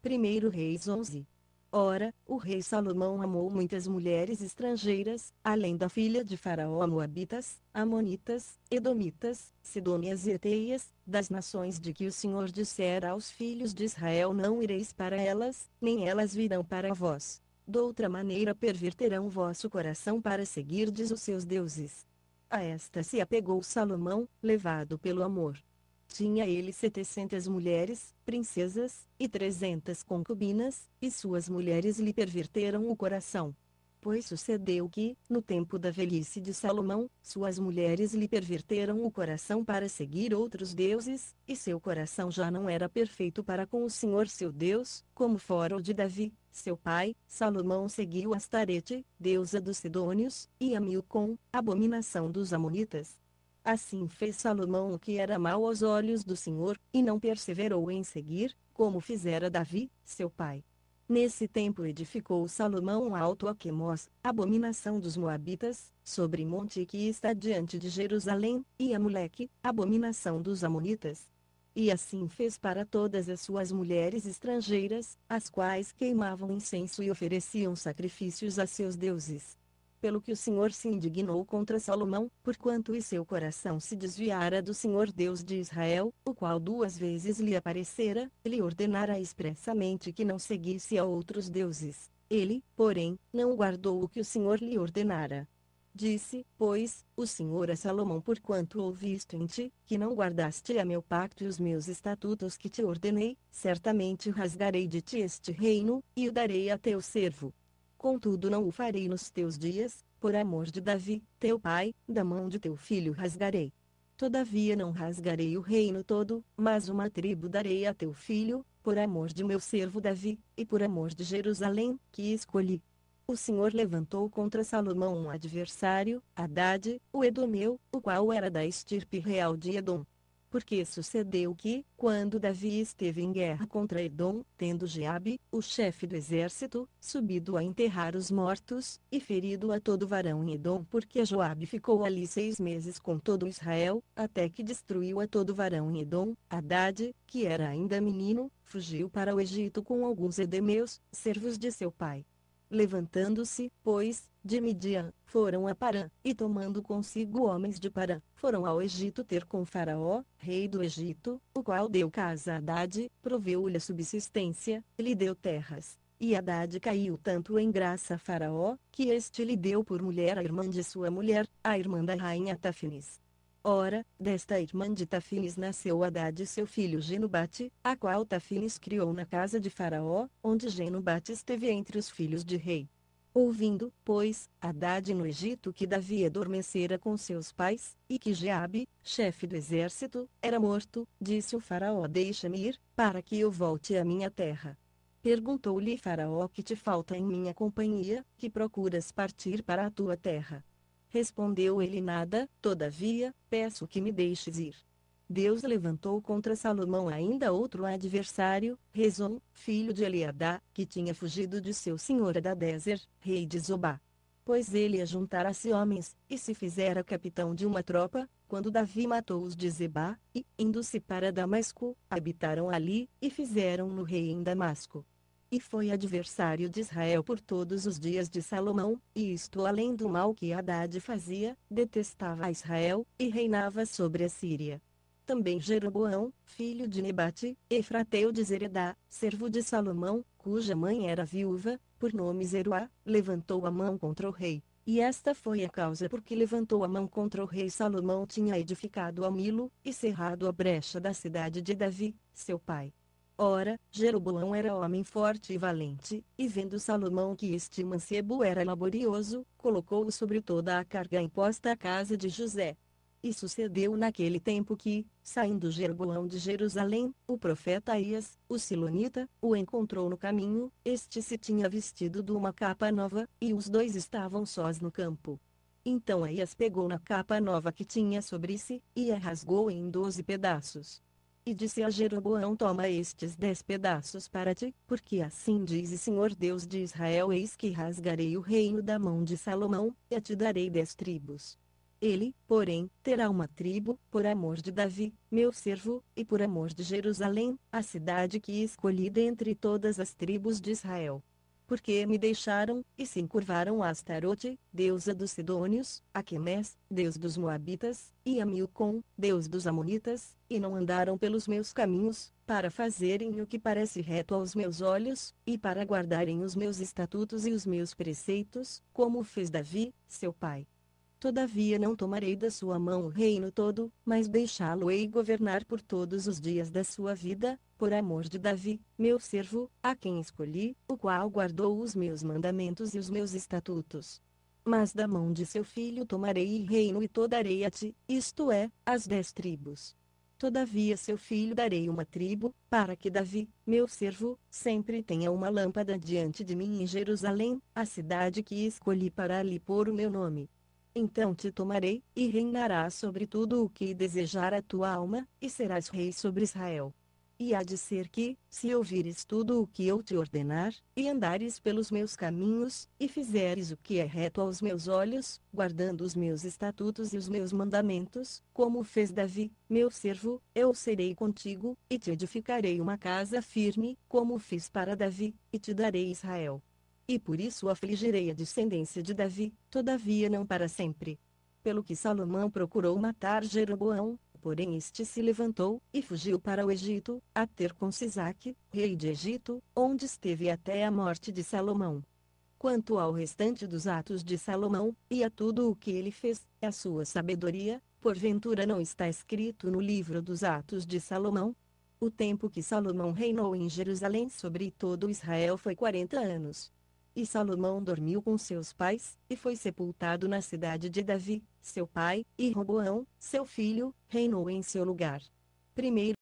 1 Reis 11. Ora, o rei Salomão amou muitas mulheres estrangeiras, além da filha de Faraó, moabitas, amonitas, edomitas, sidônias e eteias, das nações de que o Senhor dissera aos filhos de Israel: não ireis para elas, nem elas virão para vós. Doutra maneira perverterão o vosso coração para seguirdes os seus deuses. A esta se apegou Salomão, levado pelo amor. Tinha ele 700 mulheres, princesas, e 300 concubinas, e suas mulheres lhe perverteram o coração. Pois sucedeu que, no tempo da velhice de Salomão, suas mulheres lhe perverteram o coração para seguir outros deuses, e seu coração já não era perfeito para com o Senhor seu Deus, como fora o de Davi, seu pai. Salomão seguiu Astarete, deusa dos Sidônios, e a Milcom, abominação dos Amonitas. Assim fez Salomão o que era mau aos olhos do Senhor, e não perseverou em seguir, como fizera Davi, seu pai. Nesse tempo edificou Salomão um alto a Quemós, abominação dos Moabitas, sobre monte que está diante de Jerusalém, e a Moleque, abominação dos Amonitas. E assim fez para todas as suas mulheres estrangeiras, as quais queimavam incenso e ofereciam sacrifícios a seus deuses. Pelo que o Senhor se indignou contra Salomão, porquanto e seu coração se desviara do Senhor Deus de Israel, o qual 2 vezes lhe aparecera, lhe ordenara expressamente que não seguisse a outros deuses. Ele, porém, não guardou o que o Senhor lhe ordenara. Disse, pois, o Senhor a Salomão: porquanto ouvisto em ti, que não guardaste a meu pacto e os meus estatutos que te ordenei, certamente rasgarei de ti este reino, e o darei a teu servo. Contudo não o farei nos teus dias, por amor de Davi, teu pai, da mão de teu filho rasgarei. Todavia não rasgarei o reino todo, mas uma tribo darei a teu filho, por amor de meu servo Davi, e por amor de Jerusalém, que escolhi. O Senhor levantou contra Salomão um adversário, Hadade, o Edomeu, o qual era da estirpe real de Edom. Porque sucedeu que, quando Davi esteve em guerra contra Edom, tendo Jeabe, o chefe do exército, subido a enterrar os mortos, e ferido a todo varão em Edom, porque Joabe ficou ali 6 meses com todo Israel, até que destruiu a todo varão em Edom, Hadade, que era ainda menino, fugiu para o Egito com alguns edemeus, servos de seu pai. Levantando-se, pois, de Midian, foram a Parã, e tomando consigo homens de Parã, foram ao Egito ter com Faraó, rei do Egito, o qual deu casa a Hadade, proveu-lhe a subsistência, lhe deu terras. E Hadade caiu tanto em graça a Faraó, que este lhe deu por mulher a irmã de sua mulher, a irmã da rainha Tafnis. Ora, desta irmã de Tafnis nasceu Hadade seu filho Genubate, a qual Tafnis criou na casa de Faraó, onde Genubate esteve entre os filhos de rei. Ouvindo, pois, Hadade no Egito que Davi adormecera com seus pais, e que Jeabe, chefe do exército, era morto, disse o Faraó: deixa-me ir, para que eu volte à minha terra. Perguntou-lhe Faraó: que te falta em minha companhia, que procuras partir para a tua terra? Respondeu ele: nada, todavia, peço que me deixes ir. Deus levantou contra Salomão ainda outro adversário, Rezon, filho de Eliadá, que tinha fugido de seu senhor Hadadezer, rei de Zobá. Pois ele ajuntara-se homens, e se fizera capitão de uma tropa, quando Davi matou os de Zebá, e, indo-se para Damasco, habitaram ali, e fizeram-no rei em Damasco. E foi adversário de Israel por todos os dias de Salomão, e isto além do mal que Hadade fazia, detestava a Israel, e reinava sobre a Síria. Também Jeroboão, filho de Nebate, efrateu de Zeredá, servo de Salomão, cuja mãe era viúva, por nome Zeruá, levantou a mão contra o rei. E esta foi a causa por que levantou a mão contra o rei. Salomão tinha edificado a Milo, e cerrado a brecha da cidade de Davi, seu pai. Ora, Jeroboão era homem forte e valente, e vendo Salomão que este mancebo era laborioso, colocou-o sobre toda a carga imposta à casa de José. E sucedeu naquele tempo que, saindo Jeroboão de Jerusalém, o profeta Aías, o silonita, o encontrou no caminho. Este se tinha vestido de uma capa nova, e os dois estavam sós no campo. Então Aías pegou na capa nova que tinha sobre si, e a rasgou em 12 pedaços. E disse a Jeroboão: toma estes 10 pedaços para ti, porque assim diz o Senhor Deus de Israel: eis que rasgarei o reino da mão de Salomão, e te darei 10 tribos. Ele, porém, terá uma tribo, por amor de Davi, meu servo, e por amor de Jerusalém, a cidade que escolhi dentre todas as tribos de Israel. Porque me deixaram, e se encurvaram a Astarote, deusa dos Sidônios, a Quemes, deus dos Moabitas, e a Milcom, deus dos Amonitas, e não andaram pelos meus caminhos, para fazerem o que parece reto aos meus olhos, e para guardarem os meus estatutos e os meus preceitos, como fez Davi, seu pai. Todavia não tomarei da sua mão o reino todo, mas deixá-lo-ei governar por todos os dias da sua vida, por amor de Davi, meu servo, a quem escolhi, o qual guardou os meus mandamentos e os meus estatutos. Mas da mão de seu filho tomarei reino e todo darei a ti, isto é, as 10 tribos. Todavia seu filho darei uma tribo, para que Davi, meu servo, sempre tenha uma lâmpada diante de mim em Jerusalém, a cidade que escolhi para ali pôr o meu nome. Então te tomarei, e reinarás sobre tudo o que desejar a tua alma, e serás rei sobre Israel. E há de ser que, se ouvires tudo o que eu te ordenar, e andares pelos meus caminhos, e fizeres o que é reto aos meus olhos, guardando os meus estatutos e os meus mandamentos, como fez Davi, meu servo, eu serei contigo, e te edificarei uma casa firme, como fiz para Davi, e te darei Israel. E por isso afligirei a descendência de Davi, todavia não para sempre. Pelo que Salomão procurou matar Jeroboão, porém este se levantou, e fugiu para o Egito, a ter com Sisaque, rei de Egito, onde esteve até a morte de Salomão. Quanto ao restante dos atos de Salomão, e a tudo o que ele fez, a sua sabedoria, porventura não está escrito no livro dos Atos de Salomão? O tempo que Salomão reinou em Jerusalém sobre todo Israel foi 40 anos. E Salomão dormiu com seus pais, e foi sepultado na cidade de Davi, seu pai, e Roboão, seu filho, reinou em seu lugar. Primeiro